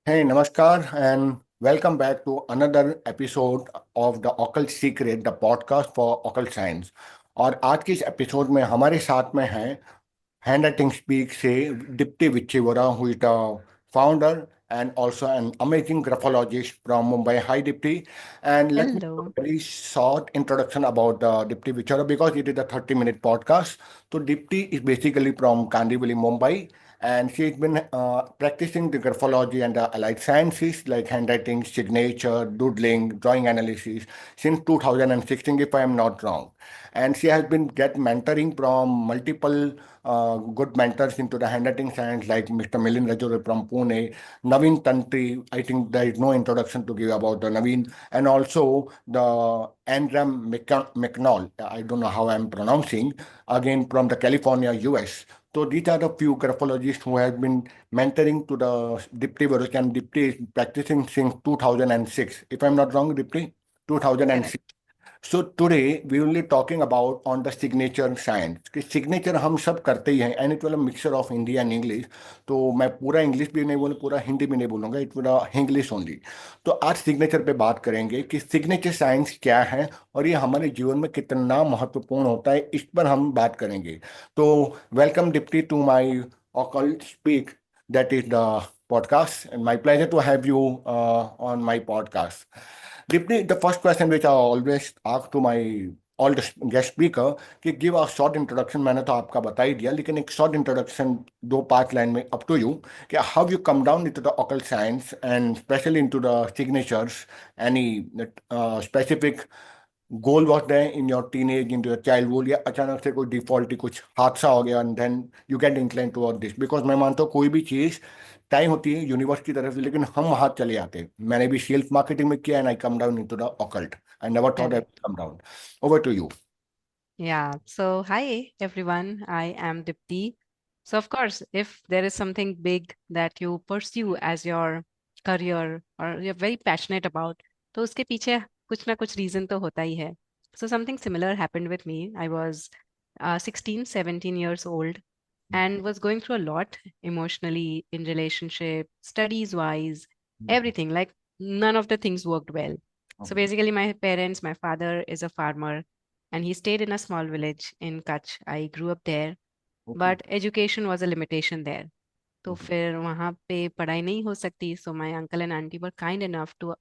Hey, Namaskar, and welcome back to another episode of the Occult Secret, the podcast for occult science. और आज के इस episode में हमारे साथ में हैं Handwriting Speak से Dipti Vichivara, who is the founder and also an amazing graphologist from Mumbai. Hi, Dipti. And let me do Hello. a very short introduction about Dipti Vichivara because it is a 30-minute podcast. So, Dipti is basically from Kandivali, Mumbai. And she's been practicing the graphology and the allied sciences like handwriting, signature, doodling, drawing analysis since 2016, if I am not wrong. And she has been get mentoring from multiple good mentors into the handwriting science like Mr. Milind Rajore from Pune, Naveen Tantri. I think there is no introduction to give about the Naveen, and also the Andram McNall. I don't know how I'm pronouncing, again from the California, US. So these are the few graphologists who have been mentoring to the Dipti Baruch, and Dipti is practicing since 2006. If I'm not wrong, Dipti, Correct. 2006. So today we will be talking about on the signature science कि signature हम सब करते ही हैं and it will a mixture of Hindi and English. तो मैं पूरा English भी नहीं बोलूँ, पूरा हिंदी भी नहीं बोलूँगा, इट विल इंग्लिश ओनली. तो आज सिग्नेचर पे बात करेंगे कि सिग्नेचर साइंस क्या है और ये हमारे जीवन में कितना महत्वपूर्ण होता है, इस पर हम बात करेंगे. तो welcome Deepti to my occult speak, that is the podcast, and my pleasure to have you on my podcast. Deeply, the first question which I always ask to my all the guest speaker कि give a short introduction. मैंने तो आपका बता ही दिया, लेकिन एक short introduction, दो पांच लाइन में up to you कि how you come down into the occult science and especially into the signatures. Any specific goal was there in your teenage, into your childhood, या अचानक से कोई डिफॉल्ट कुछ हादसा हो गया and then you get inclined toward this? Because मैं मानता हूँ कोई भी चीज़ टाइम होती है यूनिवर्स की तरफ से, लेकिन हम वहां चले जाते हैं. मैंने भी सेल्फ मार्केटिंग में किया and I come down into the occult. I never thought I Correct. Come down. Over to you. Yeah. So, hi everyone. I am Dipti. So, of course, if there is something big that you pursue as your career or you're very passionate about, तो उसके पीछे कुछ ना कुछ reason तो होता ही है. So, something similar happened with me. I was 16, 17 years old and was going through a lot emotionally in relationship, studies wise, everything. Like none of the things worked well. So okay. basically, my parents, my father is a farmer and he stayed in a small village in Kutch. I grew up there, okay. but education was a limitation there. तो फिर वहाँ पे पढ़ाई नहीं हो सकती. So my uncle and auntie were kind enough to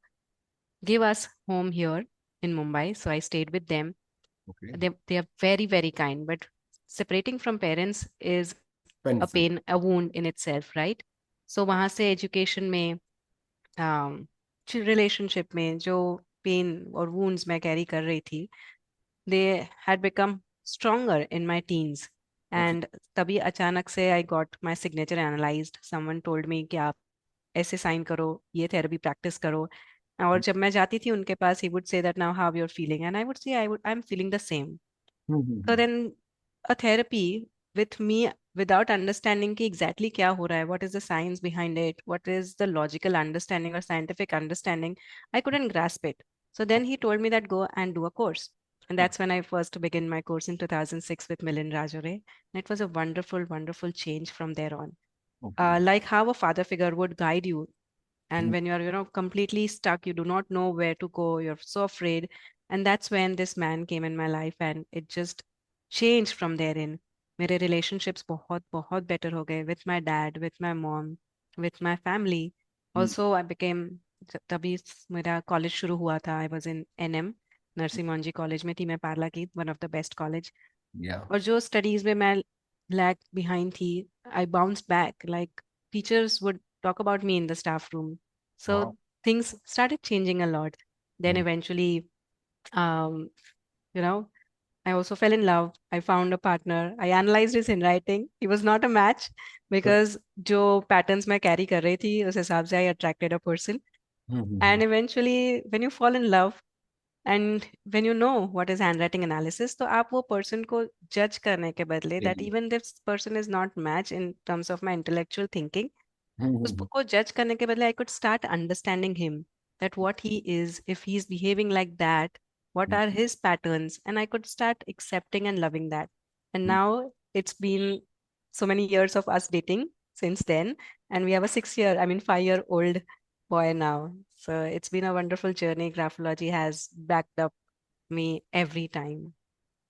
give us home here in Mumbai. So I stayed with them. Okay. They are very, very kind. But separating from parents is a painful. pain, a wound in itself, right? So वहाँ से education में, relationship में जो pain और wounds मैं carry कर रही थी, they had become stronger in my teens. Okay. And तभी अचानक से I got my signature analyzed. Someone told me कि आप ऐसे साइन करो, ये थेरेपी प्रैक्टिस करो. और जब मैं जाती थी उनके पास, he would say that now how you're feeling, and I would say I'm feeling the same. So then a therapy with me without understanding कि exactly क्या हो रहा है, what is the science behind it, what is the logical understanding or scientific understanding, I couldn't grasp it. So then he told me that go and do a course. And that's when I first began my course in 2006 with Milind Rajore. And it was a wonderful, wonderful change from there on. Okay. Like how a father figure would guide you. And when you're, completely stuck, you do not know where to go, you're so afraid. And that's when this man came in my life and it just changed from therein. मेरे relationships बहुत बहुत better हो गए with my dad, with my mom, with my family. Also, I became, तभी मेरा college शुरू हुआ था. I was in NM, Narasimha Manji college में थी मैं, पार्ला की, one of the best college. या. और जो studies में मैं lag behind थी, I bounced back. Like teachers would talk about me in the staff room. Wow. So things started changing a lot. Then eventually, um, you know, I also fell in love. I found a partner. I analyzed his handwriting. He was not a match because जो patterns मैं carry कर रही थी उस हिसाब से I attracted a person. And eventually, when you fall in love and when you know what is handwriting analysis, तो आप वो person को judge करने के बदले, that even this person is not match in terms of my intellectual thinking, उसको जज करने के बदले I could start understanding him, that what he is, if he's behaving like that, what are his patterns, and I could start accepting and loving that. And now it's been so many years of us dating. since then, and we have a 6 year, I mean 5 year old boy now. So it's been a wonderful journey. Graphology has backed up me every time.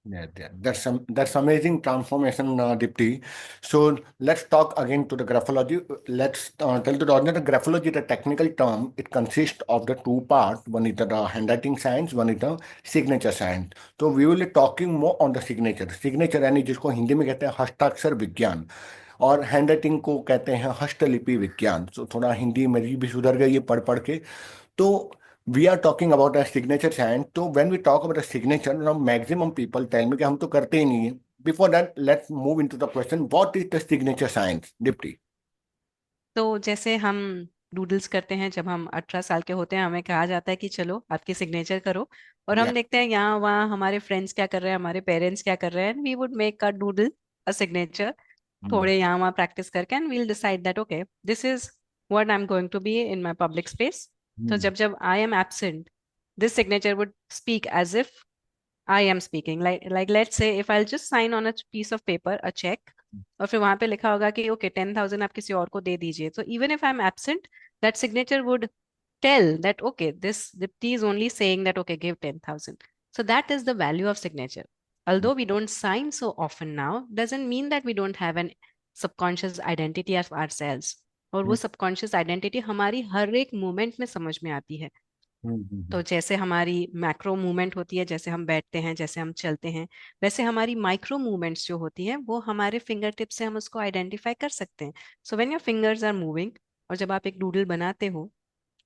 That's amazing transformation, Dipti. So let's talk again to the graphology. Let's tell to the audience the graphology is a technical term. It consists of the two parts. One is the handwriting science, one is the signature science. So we will be talking more on the signature. Signature यानी जिसको हिंदी में कहते हैं हस्ताक्षर विज्ञान, और handwriting को कहते हैं हस्तलिपि विज्ञान. तो थोड़ा हिंदी मेरी भी सुधर गई है पढ़ पढ़ के. तो we are talking about a signature science. So when we talk about a signature, now maximum people tell me कि हम तो करते ही नहीं है. Before that, let's move into the question. What is the signature science, Dipti? तो जैसे हम doodles करते हैं, जब हम 18 साल के होते हैं हमें कहा जाता है कि चलो आपकी सिग्नेचर करो, और हम Yeah. देखते हैं यहाँ वहाँ हमारे फ्रेंड्स क्या कर रहे हैं, हमारे पेरेंट्स क्या कर रहे हैं, we would make a doodle, a signature, Hmm. थोड़े यहाँ वहाँ प्रैक्टिस करके, and we'll decide that okay this is what I am going to be in my public space. तो Hmm. जब जब I am absent, this signature would speak as if I am speaking. Like let's say if I'll just sign on a piece of paper, a check, और फिर वहां पे लिखा होगा कि ओके 10,000 आप किसी और को दे दीजिए, तो even if I am absent, that signature would tell that okay, this Dipti is only saying that okay, give 10,000. So that is the value of signature. Although we don't sign so often now, doesn't mean that we don't have an subconscious identity of ourselves. और वो Hmm. subconscious identity हमारी हर एक moment में समझ में आती है. Hmm. Hmm. तो जैसे हमारी मैक्रो मूवमेंट होती है, जैसे हम बैठते हैं, जैसे हम चलते हैं, वैसे हमारी माइक्रो मूवमेंट्स जो होती हैं वो हमारे फिंगर टिप से हम उसको आइडेंटिफाई कर सकते हैं. So when your fingers are moving, और जब आप एक डूडल बनाते हो,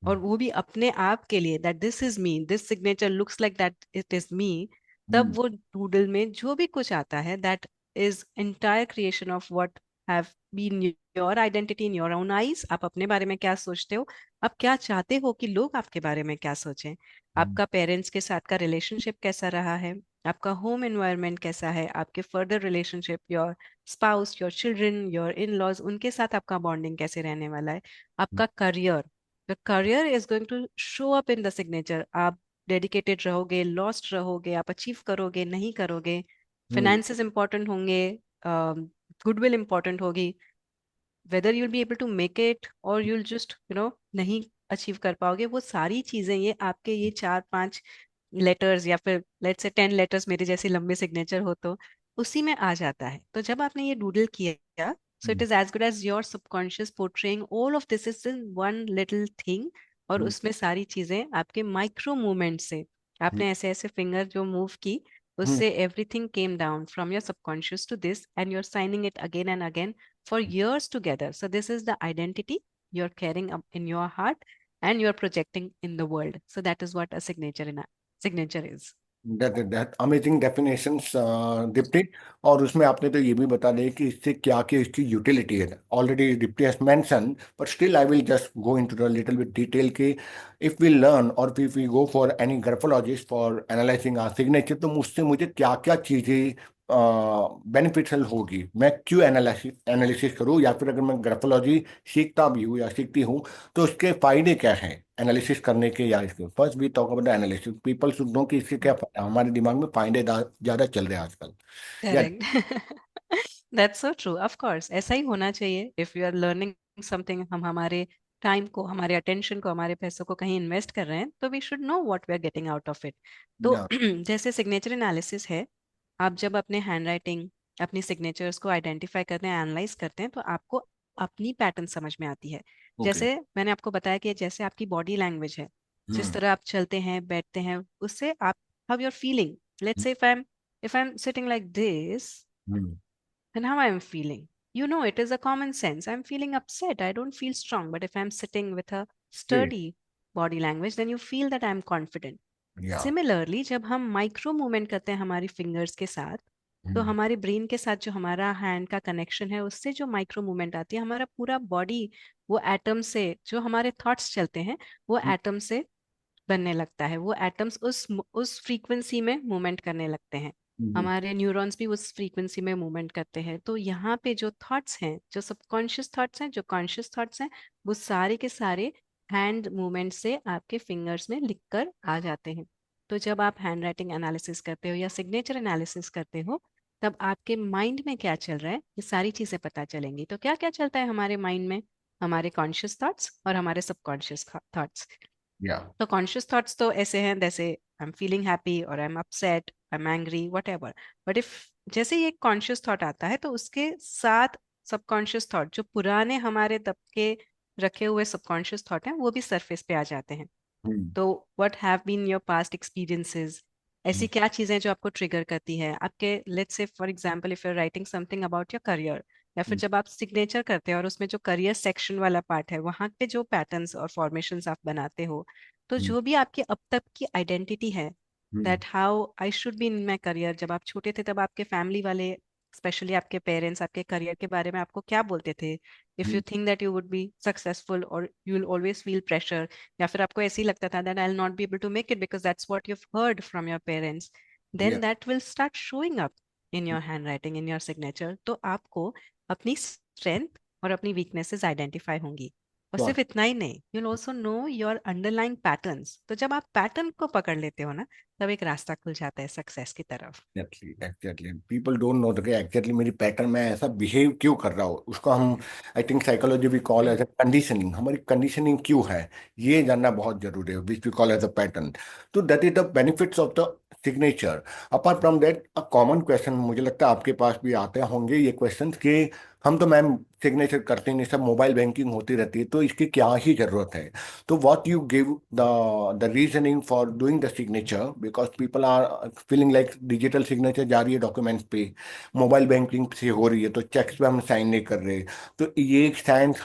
और वो भी अपने आप के लिए, that this is me, this signature looks like that it is me, Hmm. तब वो डूडल में जो भी कुछ आता है, that is entire creation of what have been your identity in your own eyes. आप अपने बारे में क्या सोचते हो, आप क्या चाहते हो कि लोग आपके बारे में क्या सोचें, Hmm. आपका पेरेंट्स के साथ का रिलेशनशिप कैसा रहा है, आपका होम एनवायरनमेंट कैसा है, आपके further relationship, your spouse, your children, your in laws, उनके साथ आपका बॉन्डिंग कैसे रहने वाला है, आपका career, the career is going to show up in the signature. आप डेडिकेटेड रहोगे, लॉस्ट रहोगे, आप अचीव करोगे, नहीं करोगे, Hmm. फिनेंसेस इंपॉर्टेंट होंगे, गुडविल इंपॉर्टेंट होगी, whether you'll be able to make it or you'll just नहीं अचीव कर पाओगे, वो सारी चीजें ये आपके ये 4-5 लेटर्स या फिर लेट्स से 10 लेटर्स मेरे जैसे लंबे सिग्नेचर हो तो उसी में आ जाता है. तो जब आपने ये डूडल किया, so it Hmm. Is as good as your subconscious portraying all of this is in one little thing. और Hmm. उसमें सारी चीजें आपके माइक्रो मूवमेंट से, आपने ऐसे ऐसे फिंगर जो मूव की, Hmm. उससे everything came down from your subconscious to this, and you are signing it again and again for years together. So this is the identity you're carrying up in your heart and you're projecting in the world. So that is what a signature is. That amazing definitions, Deepti. और उसमें आपने तो ये भी बता दिया कि इससे क्या क्या इसकी यूटिलिटी है. Already Deepti has mention, but still I will just go into the little bit detail कि इफ वी लर्न और if we go for any graphologist for analysing our signature, तो मुझसे मुझे क्या क्या चीज़ें बेनिफिशियल होगी, मैं क्यों एनालिसिस एनालिसिस करूँ, या फिर अगर मैं ग्राफोलॉजी सीखता भी हूँ या सीखती हूँ तो उसके फायदे क्या हैं एनालिसिस करने के. या इसके first we talk about the analysis, people should know कि इसके क्या हमारे दिमाग में फायदे ज़्यादा चल रहे हैं आजकल. या Correct. That's so true. Of course, ऐसा ही होना चाहिए. If you are learning something, हम हमारे टाइम को, हमारे अटेंशन को, हमारे पैसों को कहीं इन्वेस्ट कर रहे हैं, तो we should know what we are getting out of it. तो या जैसे सिग्नेचर एनालिसिस है, आप जब अपने हैंड राइटिंग, अपनी सिग्नेचर्स को आइडेंटिफाई करते हैं, एनालाइज करते हैं, तो आपको अपनी पैटर्न समझ में आती है. ओके. जैसे मैंने आपको बताया कि जैसे आपकी बॉडी लैंग्वेज है, जिस हम्म. तरह आप चलते हैं, बैठते हैं, उससे आप, how you are feeling. Let's say if I'm sitting like this, hmm. then how I'm feeling. It is a common sense. I'm feeling upset. I don't feel strong. But if I'm sitting with a जी. sturdy body language, then you feel that I'm confident. या. Similarly जब हम micro movement करते हैं हमारी fingers के साथ, तो हम्म. हमारे ब्रेन के साथ जो हमारा हैंड का कनेक्शन है, उससे जो माइक्रो मूवमेंट आती है, हमारा पूरा बॉडी वो एटम से, जो हमारे थॉट्स चलते हैं वो एटम से बनने लगता है. वो एटम्स उस फ्रीक्वेंसी में मूवमेंट करने लगते हैं. हम्म. हमारे न्यूरॉन्स भी उस फ्रीक्वेंसी में मूवमेंट करते हैं. तो यहाँ पे जो थॉट्स हैं, जो सबकॉन्शियस थॉट्स हैं, जो कॉन्शियस थॉट्स हैं, वो सारे के सारे हैंड मूवमेंट से आपके फिंगर्स में लिख कर आ जाते हैं. तो जब आप हैंड राइटिंग एनालिसिस करते हो या सिग्नेचर एनालिसिस करते हो, तब आपके माइंड में क्या चल रहा है ये सारी चीजें पता चलेंगी। तो क्या क्या चलता है हमारे माइंड में? हमारे कॉन्शियस थॉट्स और हमारे सबकॉन्शियस थॉट्स। या तो कॉन्शियस थॉट्स तो ऐसे हैं जैसे आई एम फीलिंग हैप्पी और I am upset, I am angry, what ever. But if जैसे ही एक कॉन्शियस थॉट आता है तो उसके साथ सबकॉन्शियस थॉट, जो पुराने हमारे तब के रखे हुए सबकॉन्शियस थॉट हैं, वो भी सरफेस पे आ जाते हैं। तो what have been your past experiences? ऐसी क्या चीजें जो आपको ट्रिगर करती है आपके, let's say for example if you are writing something about your career, या फिर जब आप सिग्नेचर करते हैं और उसमें जो करियर सेक्शन वाला पार्ट है वहां पे जो पैटर्न्स और फॉर्मेशंस आप बनाते हो, तो जो भी आपकी अब तक की आइडेंटिटी है, that how I should be in my career. जब आप छोटे थे तब आपके फैमिली वाले, स्पेशली आपके पेरेंट्स, आपके करियर के बारे में आपको क्या बोलते थे? If you think that you would be successful और you will always feel pressure, या फिर आपको ऐसे ही लगता था that I will not be able to make it because that's what you heard from your parents, then या that will start showing up in your handwriting, in your signature. तो आपको अपनी स्ट्रेंथ और अपनी weaknesses identify होंगी। और सिर्फ इतना ही नहीं, you will also know your underlying patterns. तो जब आप पैटर्न को पकड़ लेते हो ना, तब एक रास्ता खुल जाता है सक्सेस की तरफ। Exactly exactly people don't know कि एग्जैक्टली मेरी पैटर्न में ऐसा बिहेव क्यों कर रहा हूँ, उसको हम आई थिंक साइकोलॉजी भी कॉल एज अ कंडीशनिंग, हमारी कंडीशनिंग क्यों है, ये जानना बहुत जरूरी है, which we call as a pattern. तो that is the benefits of the signature. Apart from that a common question मुझे लगता है आपके पास भी आते होंगे ये क्वेश्चन कि हम तो मैम सिग्नेचर करते नहीं, सब मोबाइल बैंकिंग होती रहती है, तो इसकी क्या ही जरूरत है? तो what you give the reasoning for doing the signature, because people are feeling like digital signature जा रही है डॉक्यूमेंट्स पे, मोबाइल बैंकिंग से हो रही है, तो चेक्स पे हम साइन नहीं कर रहे। तो ये एक साइंस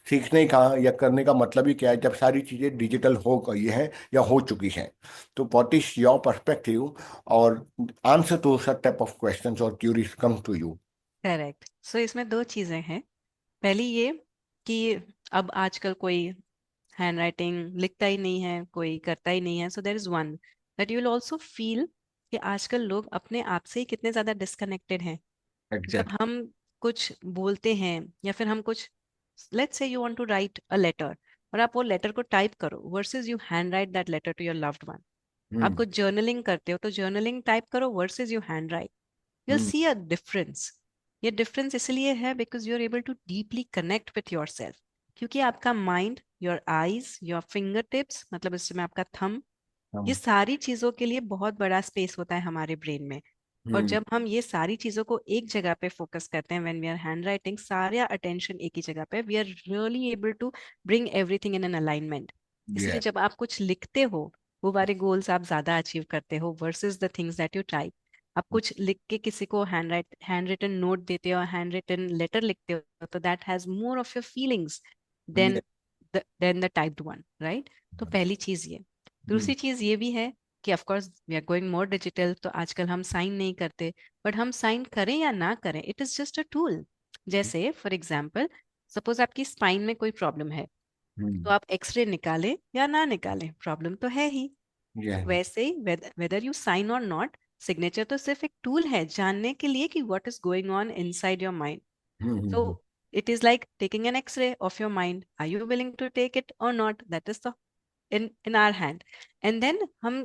सीखने का या करने का मतलब ही क्या है जब सारी चीजें डिजिटल हो गई है या हो चुकी हैं? तो व्हाट इज योर पर्सपेक्टिव और answer to such type of questions और queries come to you? Correct. So इसमें दो चीजें हैं। पहली ये कि अब आजकल कोई हैंड राइटिंग लिखता ही नहीं है, कोई करता ही नहीं है। So there is one that you will also feel कि आजकल लोग अपने आप से ही कितने ज्यादा डिस्कनेक्टेड हैं। जब एग्जैक्ट। हम कुछ बोलते हैं या फिर हम कुछ, let's say you want to write a letter, और आप वो लेटर को टाइप करो versus you hand write that letter to your loved one. आप हम्म। कुछ जर्नलिंग करते हो तो जर्नलिंग टाइप करो versus you hand write, you'll hmm. see a difference। ये डिफरेंस इसलिए है because you are able to deeply connect with yourself, क्योंकि आपका mind, your eyes, your fingertips, मतलब इसमें आपका थंब, ये हम। सारी चीजों के लिए बहुत बड़ा स्पेस होता है हमारे ब्रेन में। और हम्म। जब हम ये सारी चीजों को एक जगह पे फोकस करते हैं, when we are handwriting, सारा अटेंशन एक ही जगह पे, we are really able to bring everything in an alignment. इसलिए ये। जब आप कुछ लिखते हो, वो वाले गोल्स आप ज्यादा अचीव करते हो versus the things that you type. आप कुछ लिख के किसी को हैंड रिटन नोट देते हो, हैंड रिटन लेटर लिखते हो, तो that has more of your feelings ये। Then then the typed one, right? तो पहली चीज ये। हम्म। दूसरी चीज ये भी है कि of course we are going more digital, तो आजकल हम साइन नहीं करते। बट हम साइन करें या ना करें, it is just a tool. जैसे फॉर एग्जाम्पल, सपोज आपकी स्पाइन में कोई प्रॉब्लम है, तो हम्म। आप एक्सरे निकालें या ना निकालें, प्रॉब्लम तो है ही। ये। वैसे ही वेदर यू साइन और नॉट, सिग्नेचर तो सिर्फ एक टूल है जानने के लिए कि what is going on inside your mind. So hmm. it is like taking an X-ray of your mind. Are you willing to take it or not? That is the in our hand. And then हम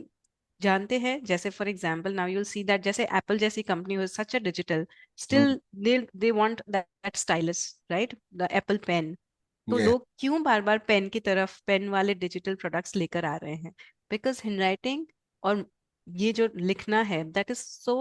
जानते हैं, जैसे for example now you'll see that जैसे Apple जैसी company हो such a digital, hmm. Still they want that stylus, right, the Apple pen. तो ये। लोग क्यों बार बार पेन की तरफ, पेन वाले डिजिटल प्रोडक्ट्स लेकर आ रहे हैं? बिकॉज हैंडराइटिंग और ये जो लिखना है, that is so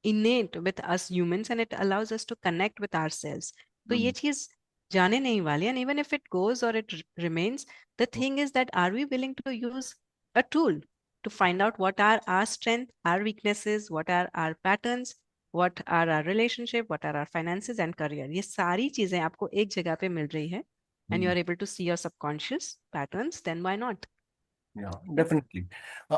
innate with us humans and it allows us to connect with ourselves। तो ये हम्म। चीज जाने नहीं वाली, and even if it goes or it remains, the thing is that are we willing to use a tool to find out what are our strengths, our weaknesses, what are our patterns, what are our relationship, what are our finances and career। ये सारी चीजें आपको एक जगह पे मिल रही है and you hmm. are able to see your subconscious patterns, then why not? या Yeah, डेफिनेटली।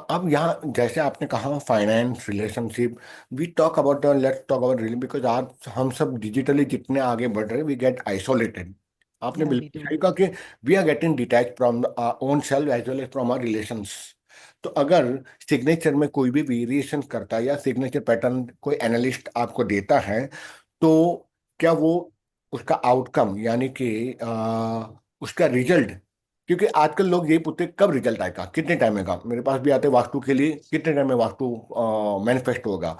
अब यहाँ जैसे आपने कहा finance relationship, we talk about the let's talk about really, because आज हम सब डिजिटली जितने आगे बढ़ रहे हैं वी गेट आइसोलेटेड। आपने yeah, we बिल्कुल do। सही कहा कि we are getting detach from own self as well as from our relations. तो अगर सिग्नेचर में कोई भी वेरिएशन करता है या सिग्नेचर पैटर्न कोई एनालिस्ट आपको देता है, तो क्या वो उसका आउटकम यानी कि उसका रिजल्ट क्योंकि आजकल लोग यही पूछते हैं, कब रिजल्ट आएगा, कितने टाइम में का, मेरे पास भी आते हैं वास्तु के लिए, कितने टाइम में वास्तु मैनिफेस्ट होगा।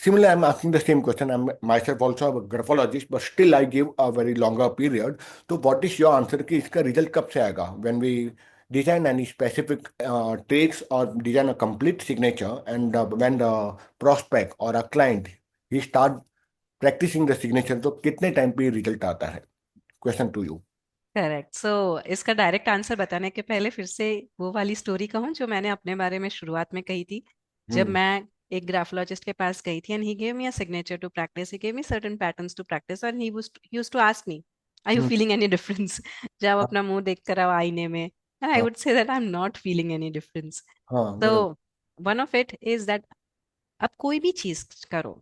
Similar I am asking the same question, I am myself also graphologist, but still I give a very longer period. तो व्हाट इज योर आंसर कि इसका रिजल्ट कब से आएगा, when we design any specific traits or design a complete signature, and when the prospect or a client he start practicing the signature, तो कितने time पे result आता है? Question to you. Correct. So इसका direct answer बताने के पहले फिर से वो वाली स्टोरी कहूँ जो मैंने अपने बारे में शुरुआत में कही थी। जब हम्म। मैं एक ग्राफोलॉजिस्ट के पास गई थी, and he gave me a signature to practise, he gave me certain patterns to practise, and he used to ask me, are you hmm. Feeling any difference? जब आप हाँ। अपना मुंह देख कर आओ आईने में, एंड आई हाँ। Would say that I am not feeling any difference. हाँ, तो बराबर। One of it is that आप कोई भी चीज करो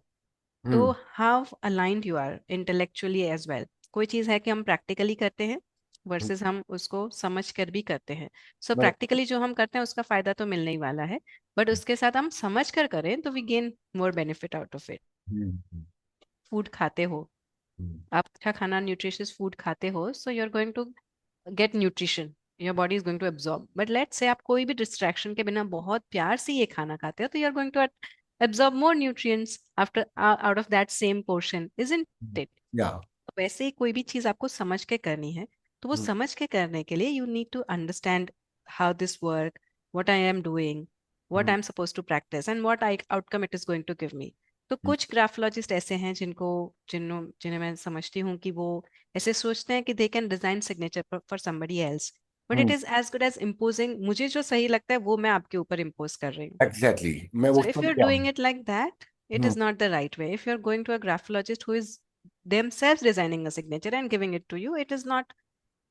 तो hmm. How aligned you are intellectually as well. कोई चीज़ है कि हम प्रैक्टिकली करते हैं हम्म, वर्सेस हम उसको समझ कर भी करते हैं। सो बराबर। प्रैक्टिकली जो हम करते हैं उसका फायदा तो मिलने ही वाला है, बट उसके साथ हम समझ कर करें तो we gain more benefit out of it. Hmm. Food खाते हो, हम्म। आप अच्छा खाना न्यूट्रिशियस फूड खाते हो, so you are going to get nutrition, your body is going to absorb. But let's say आप कोई भी डिस्ट्रैक्शन के बिना बहुत प्यार से ये खाना खाते हो, तो you are going to absorb more nutrients after out of that same portion, isn't it? या। तो वैसे ही कोई भी चीज आपको समझ के करनी है, तो वो हम्म। समझ के करने के लिए you need to understand how this work, what I am doing, what hmm. I am suppose to practise, and what I outcome it is going to give me. तो कुछ ग्राफोलॉजिस्ट ऐसे हैं जिन्हें मैं समझती हूँ कि वो ऐसे सोचते हैं कि they can design signature for somebody else, but it hmm. Is as good as imposing. मुझे जो सही लगता है वो मैं आपके ऊपर इम्पोज कर रही हूँ। एग्जैक्टली, मैं So वो if सब you're क्या doing हूँ। it like that, it hmm. is not the right way. If you're going to a graphologist who is themselves designing a signature and giving it to you, it is not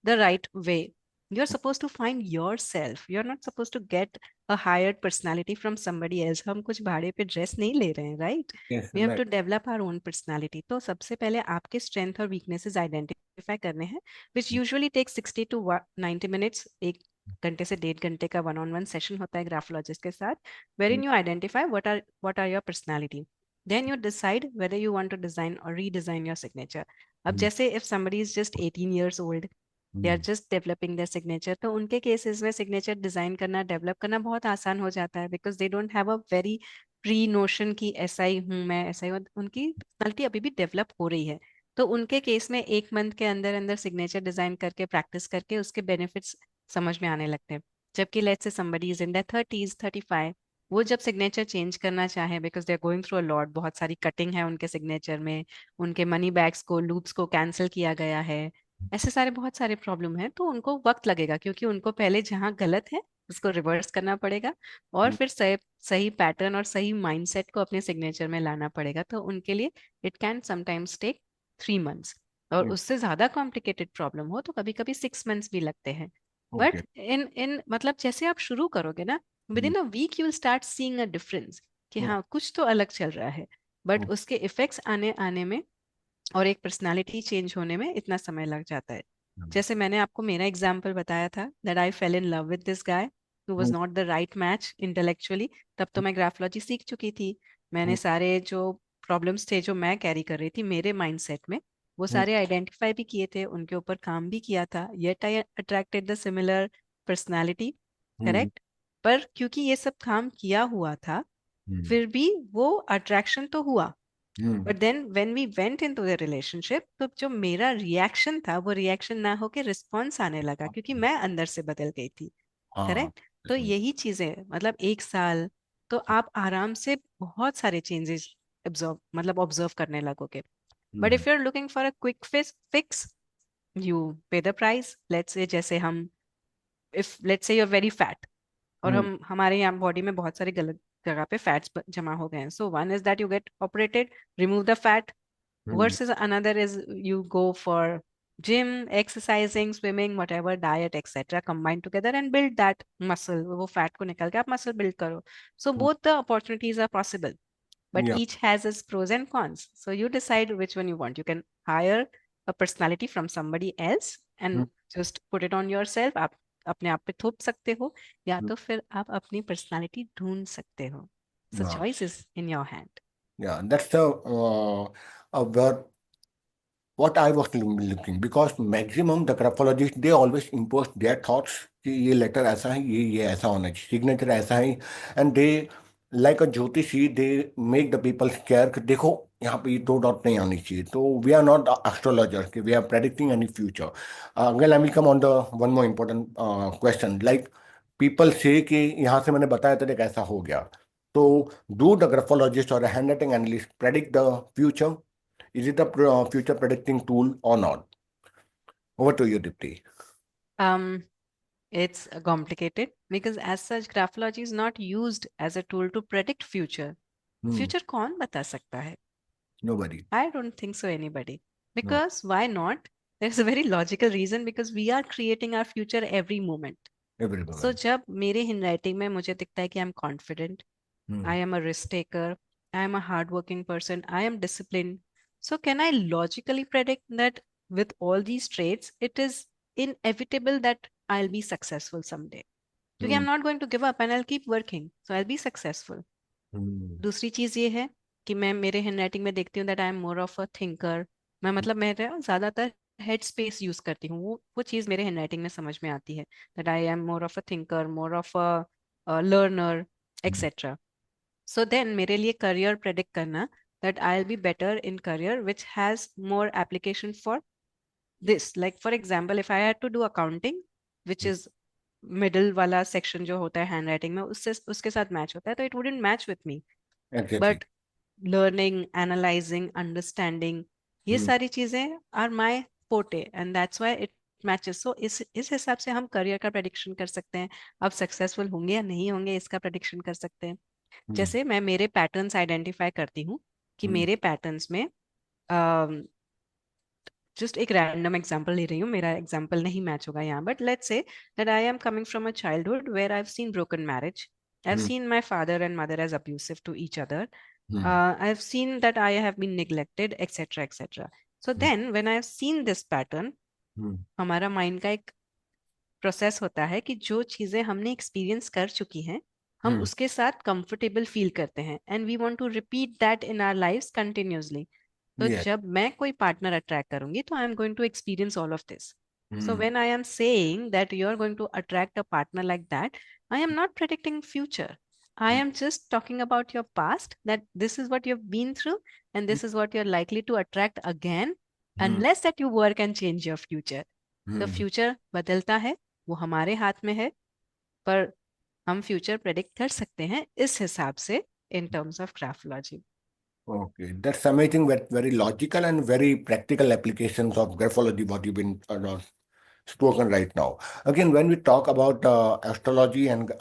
the right way. You're supposed to find yourself. You're not supposed to get a hired personality from somebody else. हम कुछ भाड़े पे dress नहीं ले रहे हैं, right? Yes, We have right. to develop our own personality. तो सबसे पहले आपके strength और weaknesses identify करने हैं, which usually takes 60 to 90 minutes. एक घंटे से 1.5 घंटे का वन ऑन वन सेशन होता है ग्राफोलॉजिस्ट के साथ, wherein you identify what are your personality. Then you decide whether you want to design or redesign your signature. अब जैसे if somebody is just 18 years old, they are just developing their signature, तो उनके cases में signature design करना, develop करना बहुत आसान हो जाता है, because they don't have a very pre notion कि ऐसा ही हूँ मैं, ऐसा ही उनकी पर्सनालिटी अभी भी डेवलप हो रही है। तो उनके केस में 1 मंथ के अंदर अंदर सिग्नेचर डिजाइन करके प्रैक्टिस करके उसके बेनिफिट्स समझ में आने लगते हैं। जबकि let's say somebody is in their 30s 35, वो जब सिग्नेचर चेंज करना चाहे, because they are going through a lot, बहुत सारी कटिंग है उनके सिग्नेचर में, उनके मनी बैग्स को लूप्स को कैंसिल किया गया है, ऐसे सारे बहुत सारे प्रॉब्लम है, तो उनको वक्त लगेगा, क्योंकि उनको पहले जहाँ गलत है उसको रिवर्स करना पड़ेगा, और फिर सही सही पैटर्न और सही माइंडसेट को अपने सिग्नेचर में लाना पड़ेगा। तो उनके लिए it can sometimes take 3 months, और उससे ज्यादा कॉम्प्लिकेटेड प्रॉब्लम हो तो कभी कभी 6 मंथ्स भी लगते हैं। But okay. इन इन मतलब जैसे आप शुरू करोगे ना, within a week you will start seeing a difference कि हाँ कुछ तो अलग चल रहा है, बट उसके इफेक्ट्स आने आने में और एक पर्सनालिटी चेंज होने में इतना समय लग जाता है। जैसे मैंने आपको मेरा एग्जाम्पल बताया था that I fail in love with this guy who was not the right match intellectually, तब तो मैं ग्राफोलॉजी सीख चुकी थी। मैंने सारे जो प्रॉब्लम्स थे जो मैं कैरी कर रही थी मेरे माइंडसेट में, वो सारे आइडेंटिफाई भी किए थे, उनके ऊपर काम भी किया था, yet I attracted the similar personality. Correct. पर क्योंकि ये सब काम किया हुआ था, फिर भी वो अट्रैक्शन तो हुआ, but then when we went into the relationship, तो जो मेरा रिएक्शन था वो रिएक्शन ना होके रिस्पॉन्स आने लगा, क्योंकि मैं अंदर से बदल गई थी। हाँ। करेक्ट। तो यही चीजें मतलब 1 साल तो आप आराम से बहुत सारे चेंजेस ऑब्जर्व करने लगोगे। But if you are looking for a quick fix, you pay the price. Let's say जैसे हम, if let's say you are very fat, और हम हमारे यहाँ बॉडी में बहुत सारे गलत जगह पे फैट्स जमा हो गए हैं, so one is that you get operated, remove the fat, versus another is you go for gym, exercising, swimming, whatever, diet, etc. combined together and build that muscle, वो fat को निकाल के आप muscle build करो। So both the opportunities are possible, but या। each has its pros and cons, so you decide which one you want. You can hire a personality from somebody else and just put it on yourself, आप अपने आप पे थोप सकते हो, या तो फिर आप अपनी पर्सनालिटी ढूंढ सकते हो। So choice is in your hand. Yeah, that's a very what I was looking, because maximum the graphologists they always impose their thoughts कि ये लेटर ऐसा है, ये ऐसा होना चाहिए, सिग्नेचर ऐसा है, एंड दे लाइक अ ज्योतिषी they make the people square कि देखो यहाँ पे ये दो डॉट नहीं आनी चाहिए. तो वी आर नॉट एस्ट्रोलॉजर कि we are predicting any future. Again I will come on the one more important question, like people say कि यहाँ से मैंने बताया था, देख ऐसा हो गया. तो डू द ग्राफोलॉजिस्ट और hand writing analyst predict the future? Is it a future predicting tool or not? Over to you, Dipti. Um, it's complicated because as such, graphology is not used as a tool to predict future. Hmm. Future कौन बता सकता है? Nobody. I don't think so anybody. No. Because why not? There's a very logical reason because we are creating our future every moment. Every So moment. जब मेरे handwriting में मुझे दिखता है कि I'm confident, Hmm. I am a risk taker, I am a hardworking person, I am disciplined. So can I logically predict that with all these traits, it is inevitable that I'll be successful someday? क्योंकि Hmm. I'm not going to give up and I'll keep working. So I'll be successful. Hmm. दूसरी चीज ये है कि मैं मेरे handwriting में देखती हूँ that I am more of a thinker. मैं मतलब मैं ज्यादातर हेड स्पेस यूज करती हूँ. वो चीज मेरे हैंडराइटिंग में समझ में आती है that I am more of a thinker, more of a learner, etcetera. So then मेरे लिए करियर प्रेडिक्ट करना that I will be better in career which has more application for this. Like for example if I had to do accounting which is middle वाला section जो होता है handwriting में, उससे उसके साथ मैच होता है, तो it wouldn't match with me. Exactly. But learning, analysing, understanding, ये Hmm. सारी चीजें are my forte and that's why it matches. So इस हिसाब से हम करियर का प्रेडिक्शन कर सकते हैं. अब सक्सेसफुल होंगे या नहीं होंगे इसका प्रेडिक्शन कर सकते हैं. Hmm. जैसे मैं मेरे पैटर्न्स आइडेंटिफाई करती हूँ कि Hmm. मेरे पैटर्न्स में जस्ट एक रैंडम एग्जांपल ले रही हूँ, मेरा एग्जांपल नहीं मैच होगा यहाँ, but let's say that I am coming from a childhood where I have seen broken marriage. I have Hmm. Seen my father and mother as abusive to each other. Hmm. I have seen that I have been neglected, etc., etc. So Hmm. then, when I have seen this pattern, Hmm. हमारा mind का एक process होता है कि जो चीजें हमने experience कर चुकी हैं, हम Hmm. उसके साथ कंफर्टेबल फील करते हैं and we want to repeat that in our lives continuously. तो Yes. जब मैं कोई पार्टनर अट्रैक्ट करूंगी तो I am going to experience all of this. So Hmm. when I am saying that you are going to attract a partner like that, I am not predicting future. I am just talking about your past, that this is what you've been through and this is what you're likely to attract again, Hmm. unless that you work and change your future. तो Hmm. Future बदलता है, वो हमारे हाथ में है, पर हम फ्यूचर प्रेडिक्ट कर सकते हैं इस हिसाब से in terms of graphology. Okay, that's amazing. Very logical and very practical applications of graphology. What you've been spoken right now. Again, when we talk about astrology and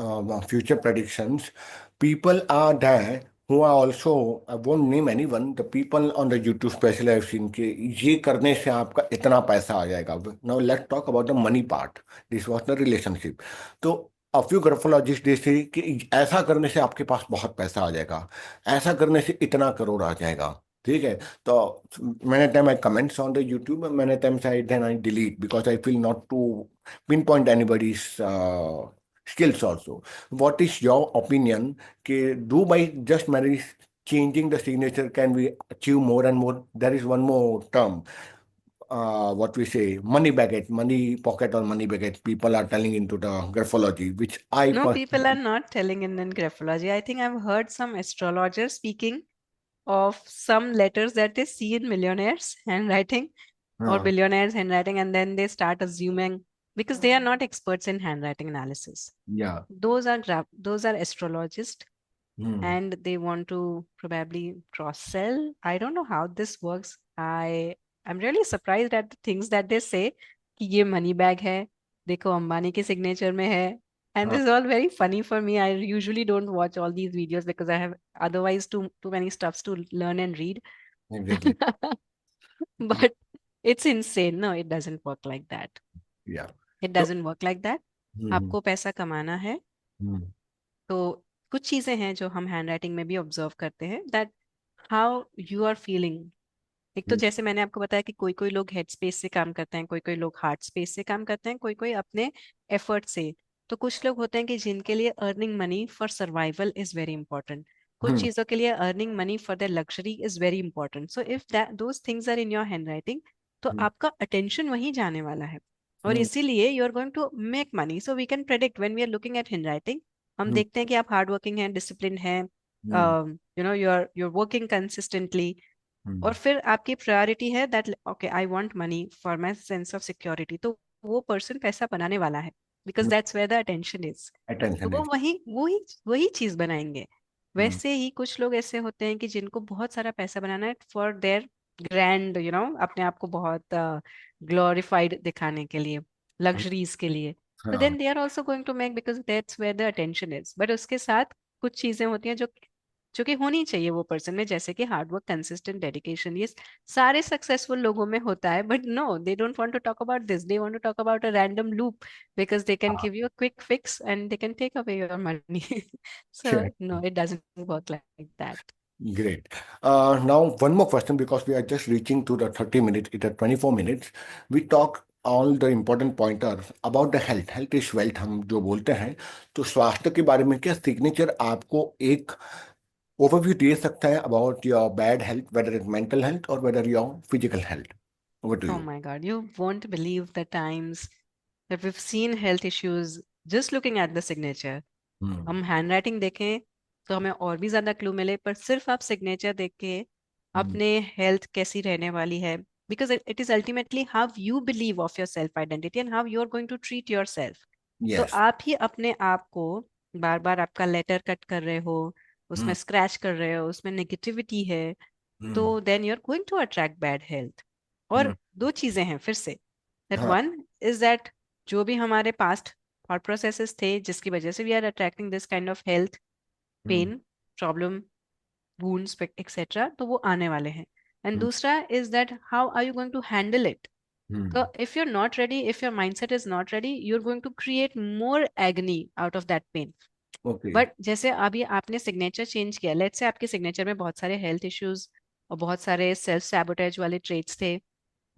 future predictions, people are there who are also, I won't name anyone, the people on the YouTube especially I've seen कि ये करने से आपका इतना पैसा आ जाएगा. Now let's talk about the money part. This was the relationship. तो a few graphologists they say कि ऐसा करने से आपके पास बहुत पैसा आ जाएगा, ऐसा करने से इतना करोड़ आ जाएगा. ठीक है. तो many time I comments on the YouTube, and many times I delete because I feel not to pinpoint anybody's skills also. What is your opinion? Do by just merely changing the signature can we achieve more and more? There is one more term, what we say, money pocket or money bucket. People are telling into the graphology, which I No, people are personally. not telling in graphology. I think I've heard some astrologers speaking of some letters that they see in millionaires handwriting or Uh, billionaires handwriting, and then they start assuming because they are not experts in handwriting analysis. yeah. Those are astrologists Hmm. and they want to probably cross sell. I don't know how this works. I'm really surprised at the things that they say कि ये money bag है, देखो अंबानी के signature में है. And Uh, this is all very funny for me. I usually don't watch all these videos because I have otherwise too many stuffs to learn and read. exactly. But it's insane. No, it doesn't work like that. Yeah. It So. doesn't work like that. Hmm. आपको पैसा कमाना है Hmm. तो कुछ चीजें हैं जो हम हैंडराइटिंग में भी ऑब्जर्व करते हैं that how you are feeling. एक तो Hmm. जैसे मैंने आपको बताया कि कोई कोई लोग हेड स्पेस से काम करते हैं, कोई कोई लोग हार्ट स्पेस से काम करते हैं, कोई कोई अपने एफर्ट से. तो कुछ लोग होते हैं कि जिनके लिए earning money for survival is very important. कुछ Hmm. चीजों के लिए earning money for their luxury is very important. So if that those things are in your handwriting, तो आपका अटेंशन वहीं जाने वाला है, और इसीलिए you are going to make money. So we can predict when we are looking at handwriting, हम देखते हैं कि आप हार्ड वर्किंग हैं, डिसिप्लिन हैं, यू आर वर्किंग कंसिस्टेंटली, और फिर आपकी प्रायोरिटी है that okay I want money for my sense of security, तो वो पर्सन पैसा बनाने वाला है, because that's where the attention is. तो अटेंशन वो है। वही वही वही चीज बनाएंगे. वैसे ही कुछ लोग ऐसे होते हैं कि जिनको बहुत सारा पैसा बनाना है फॉर देयर ग्रैंड, अपने आप को बहुत ग्लोरिफाइड दिखाने के लिए, लग्जरीज के लिए. तो हाँ। Then they are also going to make, because that's where the attention is. But उसके साथ कुछ चीजें होती हैं जो कि होनी चाहिए वो पर्सन में, जैसे कि हार्ड वर्क, कंसिस्टेंट डेडिकेशन. ये सारे सक्सेसफुल लोगों में होता है, but no, they don't want to talk about this. They want to talk about a random loop, because they can give you a quick fix and they can take away your money. So no, it doesn't work like that. Great. Now, one more question because we are just reaching to the 30 minutes, it is 24 minutes. We talk all the important pointers about the health. Health is wealth हम जो बोलते हैं, तो स्वास्थ्य के बारे में क्या सिग्नेचर आपको एक ओवरव्यू दे सकता है about your bad health, whether it mental health और whether your physical health? Over to Oh you. my God, you won't believe the times that we've seen health issues just looking at the signature. हम्म। हम handwriting देखें तो हमें और भी ज्यादा clue मिले, पर सिर्फ आप सिग्नेचर देख के अपने हेल्थ कैसी रहने वाली है, because it is ultimately how you believe of your self identity and how you are going to treat yourself. तो यस। आप ही अपने आप को बार बार आपका लेटर कट कर रहे हो, उसमें हम्म। स्क्रैच कर रहे हो, उसमें नेगेटिविटी है, तो hmm. Then you are going to attract bad health. और हम्म। दो चीजें हैं फिर से, दैट हाँ। वन इज दैट जो भी हमारे पास्ट थॉट प्रोसेसेस थे जिसकी वजह से we are attracting this kind of health, hmm. Pain, problem, wounds etcetera, तो वो आने वाले हैं. And hmm. दूसरा is that how are you going to handle it. So hmm. if you're not ready, if your mindset is not ready, you're going to create more agony out of that pain. Okay. But जैसे अभी आपने signature change किया, let's say आपके signature में बहुत सारे health issues और बहुत सारे सेल्फ सैबोटेज वाले ट्रेट्स थे,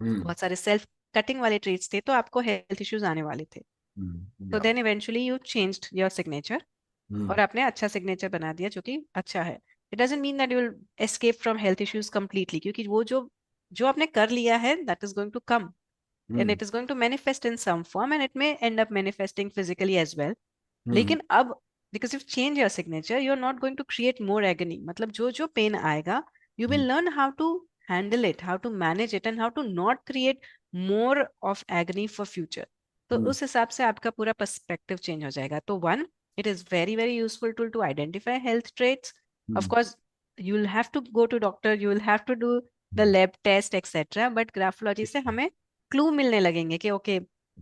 हम्म। बहुत सारे सेल्फ कटिंग वाले ट्रेट्स थे, तो आपको हेल्थ इश्यूज आने वाले थे. तो yeah. Then eventually you changed your signature और हम्म। आपने अच्छा सिग्नेचर बना दिया जो कि अच्छा है. It doesn't mean that you will escape from health issues completely, क्योंकि वो जो जो आपने कर लिया है that is going to come and hmm. it is going to manifest in some form and it may end up manifesting physically as well. हम्म। लेकिन अब because you've changed your signature, you're not going to create more agony. मतलब जो जो pain आएगा, you will learn how to handle it, how to manage it and how to not create more of agony for future. तो हम्म। उस हिसाब से आपका पूरा पर्सपेक्टिव चेंज हो जाएगा. तो one, it is very very useful tool to identify health traits. Of hmm. course, you will have to go to doctor, you will have to do the lab test etc. But graphology से हमें clue मिलने लगेंगे कि okay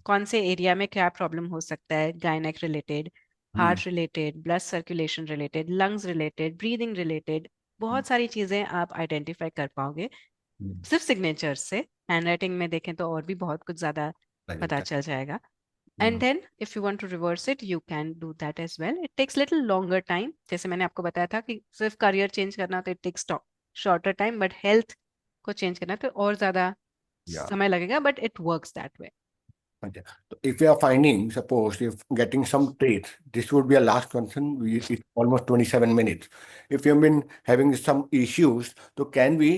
कौन से area में क्या problem हो सकता है, gynaec related, hmm. Heart related, blood circulation related, lungs related, breathing related, बहुत सारी चीजें आप आइडेंटिफाई कर पाओगे हम्म। सिर्फ सिग्नेचर से. हैंडराइटिंग में देखें तो और भी बहुत कुछ ज्यादा पता लगेगा। चल जाएगा. And hmm. Then if you want to reverse it you can do that as well. It takes little longer time, जैसे मैंने आपको बताया था कि सिर्फ करियर चेंज करना तो it takes shorter time, but health को चेंज करना तो और ज्यादा या। समय लगेगा, but it works that way. Okay. So if we are finding, suppose if getting some traits, this would be a last concern. It's almost 27 minutes. If you've been having some issues, so can we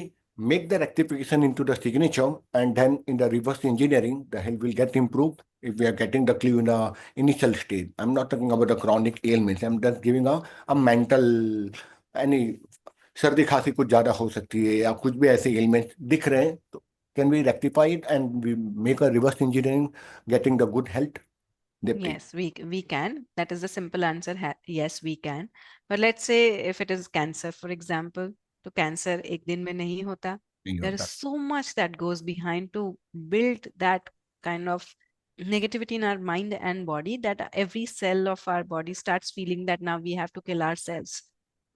make the rectification into the signature and then in the reverse engineering, the health will get improved if we are getting the clue in the initial stage. I'm not talking about the chronic ailments. I'm just giving a mental, any सर्दी खांसी कुछ ज्यादा हो सकती है या कुछ भी ऐसे एलिमेंट दिख रहे हैं तो can we rectify it and we make a reverse engineering getting the good health, Dipti? Yes, we can. That is the simple answer. Yes, we can. But let's say if it is cancer, for example, तो cancer एक दिन में नहीं होता. नहीं There is होता. so much that goes behind to build that kind of negativity in our mind and body that every cell of our body starts feeling that now we have to kill ourselves,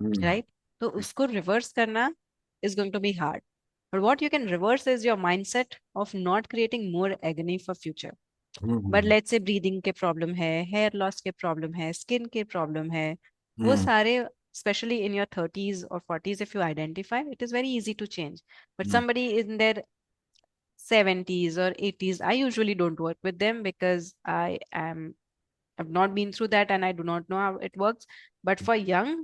hmm. right? तो उसको reverse करना is going to be hard. But what you can reverse is your mindset of not creating more agony for future. But hmm. Let's say breathing के problem है, hair loss के problem है, skin के problem है, वो हम्म। सारे especially in your 30s or 40s if you identify it is very easy to change. But hmm. somebody in their 70s or 80s, I usually don't work with them because I've not been through that and I do not know how it works. But for young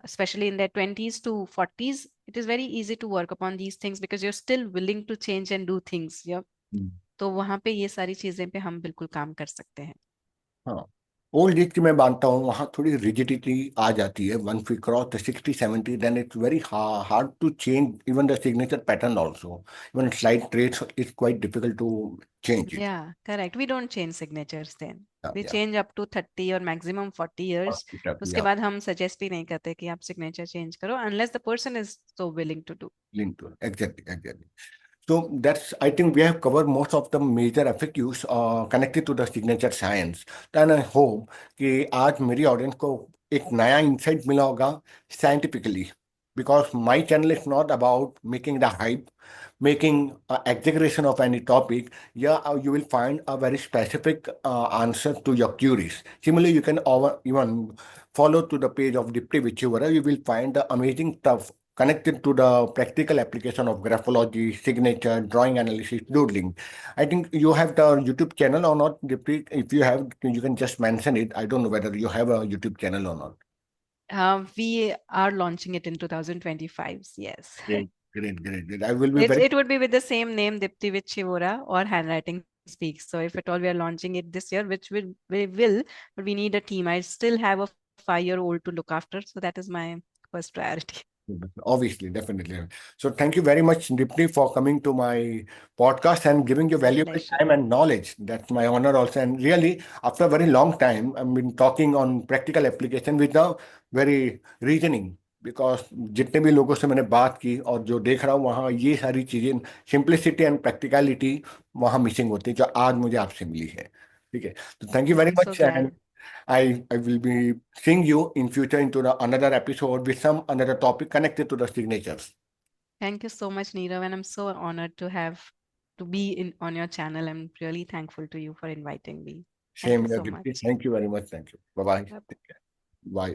especially in their 20s to 40s, it is very easy to work upon these things because you're still willing to change and do things. Yeah. तो वहां पे ये सारी चीजें पे हम बिल्कुल काम कर सकते हैं. हाँ, ओल्ड एज की मैं मानता हूँ वहाँ थोड़ी रिजिडिटी आ जाती है. Once we cross the 60-70 then it's very hard to change even the signature pattern also. Even slight traits is quite difficult to change it. Yeah, correct. We don't change signatures then. We या change up to 30 or maximum 40 years. उसके या बाद हम suggest भी नहीं करते कि आप signature change करो unless the person is so willing to do. Link to exactly. So that's, I think we have covered most of the major FAQs connected to the signature science. And I hope कि आज मेरी audience को एक नया insight मिला होगा scientifically. Because my channel is not about making the hype, making exaggeration of any topic. Yeah, you will find a very specific answer to your queries. Similarly, you can even follow to the page of Dipti Vichivara. You will find the amazing stuff connected to the practical application of graphology, signature, drawing analysis, doodling. I think you have the YouTube channel or not, Dipti? If you have, you can just mention it. I don't know whether you have a YouTube channel or not. We are launching it in 2025. Yes. Great, great. I will be very It would be with the same name, Dipti with Chivora or Handwriting Speaks. So if at all we are launching it this year, which we will, but we need a team. I still have a 5-year-old to look after, so that is my first priority. obviously, definitely. So thank you very much, Dipti, for coming to my podcast and giving your My valuable pleasure. time and knowledge. That's my honor also. And really, after a very long time, I've been talking on practical application with a very reasoning. Because जितने भी लोगों से मैंने बात की और जो देख रहा हूँ वहाँ ये सारी चीज़ें सिंप्लिसिटी एंड प्रैक्टिकलिटी वहाँ मिसिंग होती है जो आज मुझे आपसे मिली है. ठीक है. तो thank you very I'm so much. And glad. I will be seeing you in future into another episode with some another topic connected to the signatures. Thank you so much, Neerav, and I'm so honored to be on your channel. I'm really thankful to you for inviting me. Thank Same you here, so Dipti. much. Thank you very much. Thank you. Bye bye. Bye. Take care. Bye.